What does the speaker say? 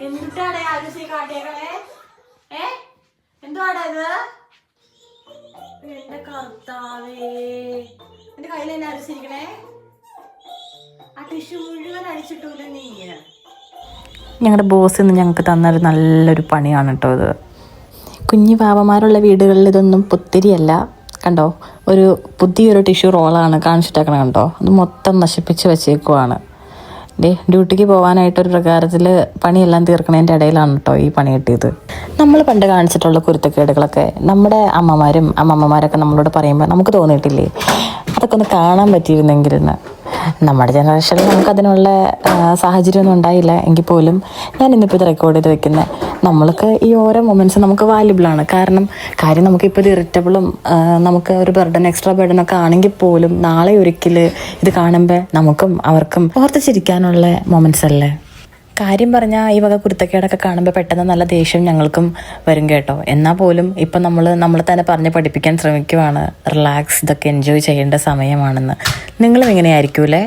എന്തിട്ടാണ് ആരുസി കാട്ടിയേക്കണേ? എന്തുവാടാ ഇത്? എന്റെ കർത്താവേ, എന്റെ കയ്യിൽ തന്നെ അരച്ചിരിക്കണേ. ആ ടിഷ്യൂ മുഴുവൻ അടിച്ചിട്ടൂല നീ. ഞങ്ങളുടെ ബോസ് ഇന്ന് ഞങ്ങൾക്ക് തന്നൊരു നല്ലൊരു പണിയാണ് കേട്ടോ ഇത്. കുഞ്ഞു പാവമാരുള്ള വീടുകളിൽ ഇതൊന്നും പുത്തിരിയല്ല. കണ്ടോ, ഒരു പുതിയൊരു ടിഷ്യൂ റോളാണ് കാണിച്ചിട്ടേക്കണം. കണ്ടോ, അത് മൊത്തം നശിപ്പിച്ച് വെച്ചേക്കുവാണ്. ഡ്യൂട്ടിക്ക് പോകാനായിട്ടൊരു പ്രകാരത്തിൽ പണിയെല്ലാം തീർക്കണതിൻ്റെ ഇടയിലാണ് കേട്ടോ ഈ പണി കിട്ടിയത്. നമ്മൾ പണ്ട് കാണിച്ചിട്ടുള്ള കുരുത്തക്കേടുകളൊക്കെ നമ്മുടെ അമ്മമ്മമാരൊക്കെ നമ്മളോട് പറയുമ്പോൾ നമുക്ക് തോന്നിയിട്ടില്ലേ, അതൊക്കെ ഒന്ന് കാണാൻ പറ്റിയിരുന്നെങ്കിലെന്ന്. നമ്മുടെ ജനറേഷനിൽ നമുക്കതിനുള്ള സാഹചര്യമൊന്നും ഉണ്ടായില്ല എങ്കിൽ പോലും ഞാൻ ഇന്നിപ്പോൾ ഇത് റെക്കോർഡ് ചെയ്ത് വെക്കുന്നത് നമ്മൾക്ക് ഈ ഓരോ മൊമെൻറ്റ്സ് നമുക്ക് വാല്യുബിളാണ്. കാര്യം നമുക്കിപ്പോൾ ഇത് ഇറിറ്റബിളും നമുക്ക് ഒരു എക്സ്ട്രാ ബർഡനൊക്കെ ആണെങ്കിൽ പോലും നാളെ ഒരിക്കൽ ഇത് കാണുമ്പോൾ നമുക്കും അവർക്കും ഓർത്ത് ചിരിക്കാനുള്ള മൊമെൻറ്റ്സ് അല്ലേ. കാര്യം പറഞ്ഞാൽ ഈ വക കുരുത്തക്കേടൊക്കെ കാണുമ്പോൾ പെട്ടെന്ന് നല്ല ദേഷ്യം ഞങ്ങൾക്കും വരും കേട്ടോ. എന്നാൽ പോലും ഇപ്പം നമ്മൾ തന്നെ പറഞ്ഞ് പഠിപ്പിക്കാൻ ശ്രമിക്കുവാണ്, റിലാക്സ്, ഇതൊക്കെ എൻജോയ് ചെയ്യേണ്ട സമയമാണെന്ന്. നിങ്ങളും ഇങ്ങനെയായിരിക്കൂലേ?